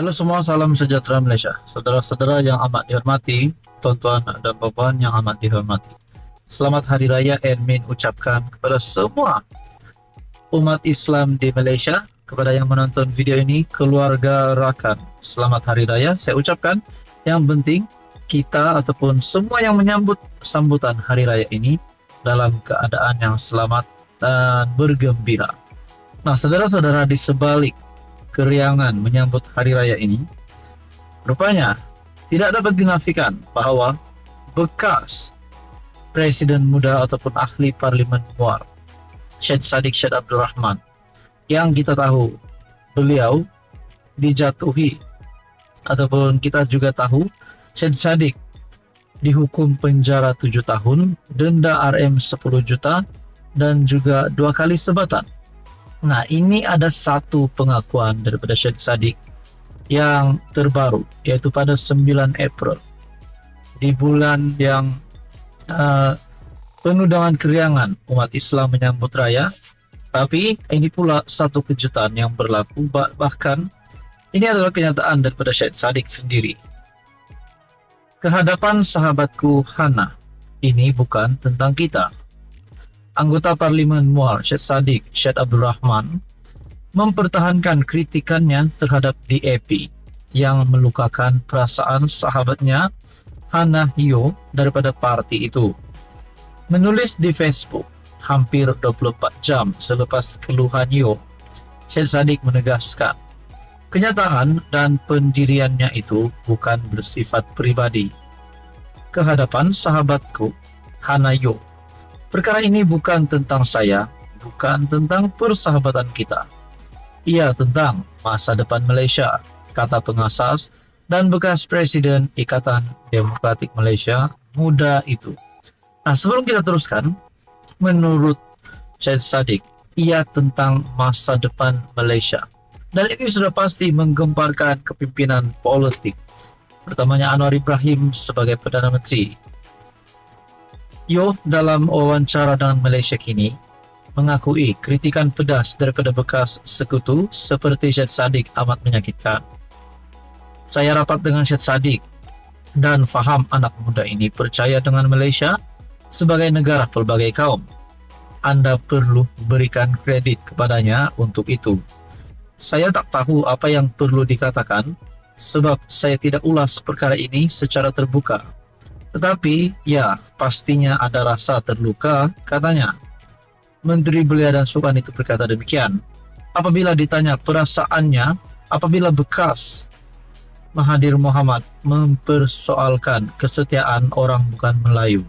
Halo semua, salam sejahtera Malaysia. Saudara-saudara yang amat dihormati, tuan-tuan dan puan yang amat dihormati. Selamat Hari Raya Admin ucapkan kepada semua umat Islam di Malaysia, kepada yang menonton video ini, keluarga rakan. Selamat Hari Raya, saya ucapkan. Yang penting, kita ataupun semua yang menyambut sambutan Hari Raya ini dalam keadaan yang selamat dan bergembira. Nah, saudara-saudara, di sebalik keriangan menyambut Hari Raya ini, rupanya tidak dapat dinafikan bahwa bekas Presiden muda ataupun ahli Parlimen Muar, Syed Saddiq Syed Abdul Rahman, yang kita tahu beliau dijatuhi ataupun kita juga tahu Syed Saddiq dihukum penjara 7 tahun, denda RM 10 juta, dan juga 2 kali sebatan. Nah, ini ada satu pengakuan daripada Syed Saddiq yang terbaru, yaitu pada 9 April, di bulan yang penuh dengan keriangan umat Islam menyambut raya. Tapi ini pula satu kejutan yang berlaku, bahkan ini adalah kenyataan daripada Syed Saddiq sendiri. Kehadapan sahabatku Hana, ini bukan tentang kita. Anggota Parlimen Muar, Syed Saddiq Syed Abdul Rahman, mempertahankan kritikannya terhadap DAP yang melukakan perasaan sahabatnya Hana Hio daripada parti itu. Menulis di Facebook hampir 24 jam selepas keluhan Hio, Syed Saddiq menegaskan, kenyataan dan pendiriannya itu bukan bersifat pribadi. Kehadapan sahabatku Hana Hio, perkara ini bukan tentang saya, bukan tentang persahabatan kita. Ia tentang masa depan Malaysia, kata pengasas dan bekas Presiden Ikatan Demokratik Malaysia muda itu. Nah, sebelum kita teruskan, menurut Syed Saddiq, ia tentang masa depan Malaysia. Dan ini sudah pasti menggemparkan kepimpinan politik, pertamanya Anwar Ibrahim sebagai Perdana Menteri. Yo dalam wawancara dengan Malaysia Kini mengakui kritikan pedas daripada bekas sekutu seperti Syed Saddiq amat menyakitkan. Saya rapat dengan Syed Saddiq dan faham anak muda ini percaya dengan Malaysia sebagai negara pelbagai kaum. Anda perlu berikan kredit kepadanya untuk itu. Saya tak tahu apa yang perlu dikatakan sebab saya tidak ulas perkara ini secara terbuka. Tetapi, ya, pastinya ada rasa terluka, katanya. Menteri Belia dan Sukan itu berkata demikian. Apabila ditanya perasaannya, apabila bekas Mahathir Mohamad mempersoalkan kesetiaan orang bukan Melayu,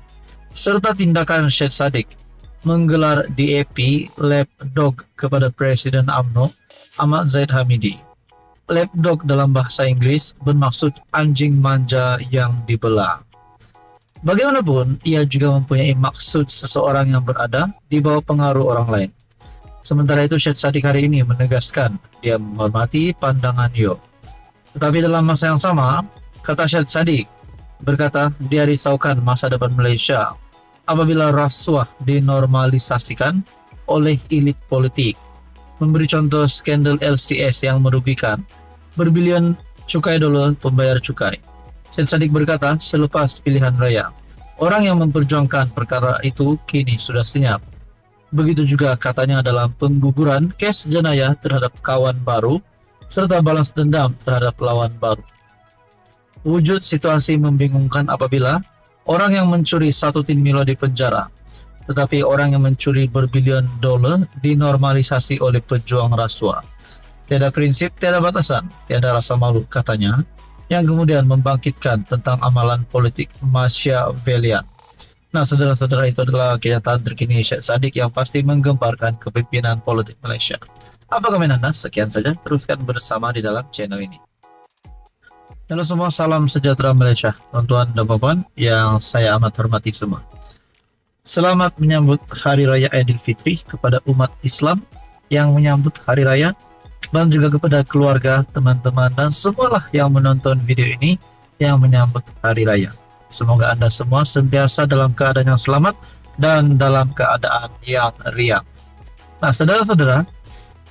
serta tindakan Syed Saddiq menggelar DAP lapdog kepada Presiden UMNO Ahmad Zahid Hamidi. Lapdog dalam bahasa Inggris bermaksud anjing manja yang dibelah. Bagaimanapun, ia juga mempunyai maksud seseorang yang berada di bawah pengaruh orang lain. Sementara itu, Syed Saddiq hari ini menegaskan dia menghormati pandangan Yo. Tetapi dalam masa yang sama, kata Syed Saddiq, berkata dia risaukan masa depan Malaysia apabila rasuah dinormalisasikan oleh elit politik. Memberi contoh skandal LCS yang merugikan berbilion cukai dolar pembayar cukai. Syed Saddiq berkata selepas pilihan raya, orang yang memperjuangkan perkara itu kini sudah senyap. Begitu juga katanya dalam pengguguran kes jenayah terhadap kawan baru serta balas dendam terhadap lawan baru. Wujud situasi membingungkan apabila orang yang mencuri 1 tin milo di penjara, tetapi orang yang mencuri berbilion dolar dinormalisasi oleh pejuang rasuah. Tiada prinsip, tiada batasan, tiada rasa malu, katanya, yang kemudian membangkitkan tentang amalan politik Machiavellian. Nah, saudara-saudara, itu adalah kenyataan terkini Syed Saddiq yang pasti menggemparkan kepimpinan politik Malaysia. Apa komen Anda? Sekian saja, teruskan bersama di dalam channel ini. Halo semua, salam sejahtera Malaysia, tuan-tuan dan puan yang saya amat hormati semua. Selamat menyambut Hari Raya Aidilfitri kepada umat Islam yang menyambut Hari Raya, dan juga kepada keluarga, teman-teman, dan semualah yang menonton video ini yang menyambut Hari Raya. Semoga Anda semua sentiasa dalam keadaan yang selamat dan dalam keadaan yang riang. Nah, saudara-saudara,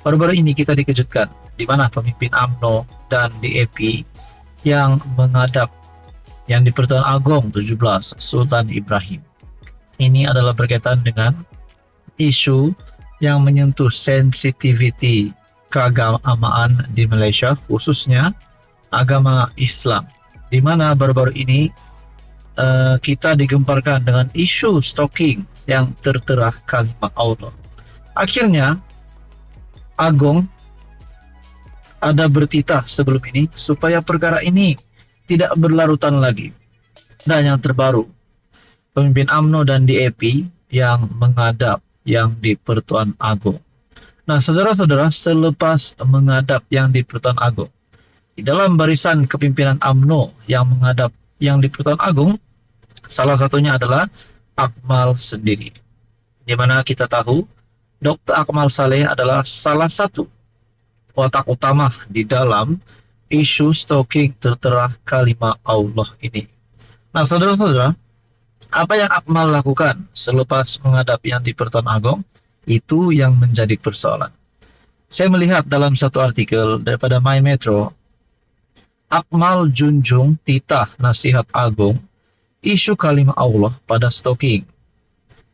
Baru-baru ini kita dikejutkan di mana pemimpin UMNO dan DAP yang menghadap yang di Pertuan Agong 17 Sultan Ibrahim. Ini adalah berkaitan dengan isu yang menyentuh sensitiviti keagamaan di Malaysia, khususnya agama Islam, di mana baru-baru ini kita digemparkan dengan isu stalking yang tertera kalimat Allah. Akhirnya Agong ada bertitah sebelum ini supaya perkara ini tidak berlarutan lagi. Dan yang terbaru, pemimpin UMNO dan DAP yang menghadap yang di Pertuan Agong. Nah, saudara-saudara, selepas menghadap yang di Pertuan Agong, di dalam barisan kepimpinan UMNO yang menghadap yang di Pertuan Agong, salah satunya adalah Akmal sendiri. Di mana kita tahu Dr. Akmal Saleh adalah salah satu watak utama di dalam isu stalking tertera kalimat Allah ini. Nah, saudara-saudara, apa yang Akmal lakukan selepas menghadap yang di Pertuan Agong, itu yang menjadi persoalan. Saya melihat dalam satu artikel daripada My Metro, Akmal junjung titah nasihat agung isu kalimat Allah pada stalking.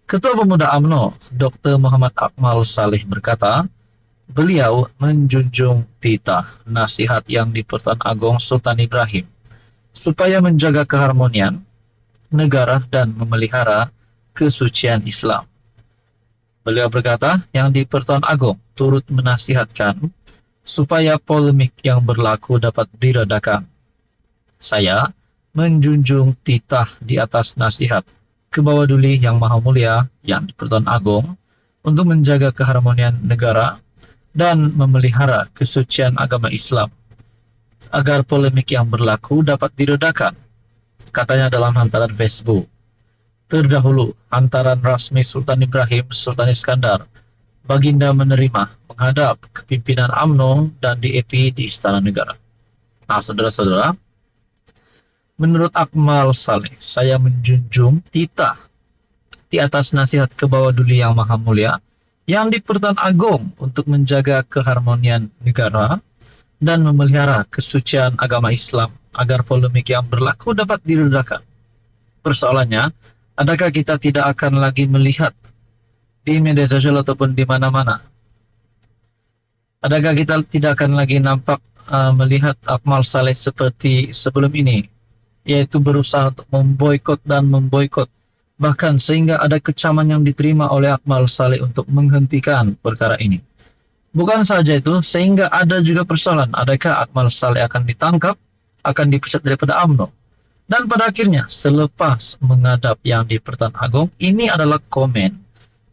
Ketua Pemuda UMNO, Dr. Muhammad Akmal Saleh berkata, beliau menjunjung titah nasihat yang di Pertuan Agong Sultan Ibrahim supaya menjaga keharmonian negara dan memelihara kesucian Islam. Beliau berkata, yang di Pertuan Agong turut menasihatkan supaya polemik yang berlaku dapat diredakan. Saya menjunjung titah di atas nasihat Kebawah-Duli Yang Maha Mulia yang di Pertuan Agong untuk menjaga keharmonian negara dan memelihara kesucian agama Islam agar polemik yang berlaku dapat diredakan, katanya dalam hantaran Facebook. Terdahulu, hantaran rasmi Sultan Ibrahim Sultan Iskandar, Baginda menerima menghadap kepimpinan UMNO dan DAP di Istana Negara. Nah, saudara-saudara, menurut Akmal Saleh, saya menjunjung titah di atas nasihat Kebawah-Duli Yang Maha Mulia yang di Pertuan Agong untuk menjaga keharmonian negara dan memelihara kesucian agama Islam agar polemik yang berlaku dapat diredakan. Persoalannya, adakah kita tidak akan lagi melihat di media sosial ataupun di mana-mana? Adakah kita tidak akan lagi nampak melihat Akmal Saleh seperti sebelum ini, yaitu berusaha untuk memboikot dan memboikot, bahkan sehingga ada kecaman yang diterima oleh Akmal Saleh untuk menghentikan perkara ini. Bukan saja itu, sehingga ada juga persoalan, adakah Akmal Saleh akan ditangkap, akan dipecat daripada UMNO. Dan pada akhirnya, selepas menghadap yang di Pertuan Agong, ini adalah komen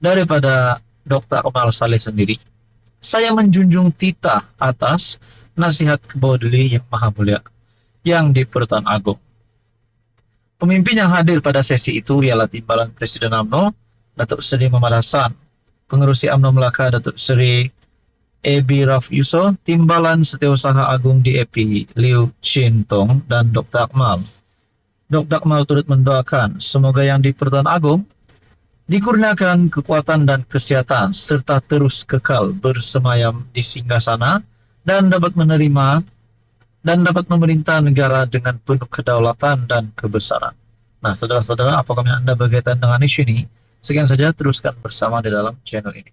daripada Dr. Akmal Saleh sendiri. Saya menjunjung titah atas nasihat Kebawah-Duli Yang Maha Mulia yang di Pertuan Agong. Pemimpin yang hadir pada sesi itu ialah Timbalan Presiden UMNO, Datuk Seri Muhammad Hassan, Pengerusi UMNO Melaka Datuk Seri A.B. Raf Yusof, Timbalan Setiausaha Agung DAP Liu Chin Tong, dan Dr. Akmal. Dr. Akmal turut mendoakan semoga yang di Pertuan Agong dikurniakan kekuatan dan kesehatan serta terus kekal bersemayam di singgasana dan dapat menerima dan dapat memerintah negara dengan penuh kedaulatan dan kebesaran. Nah, saudara-saudara, apa komentar Anda berkaitan dengan isu ini? Sekian saja, teruskan bersama di dalam channel ini.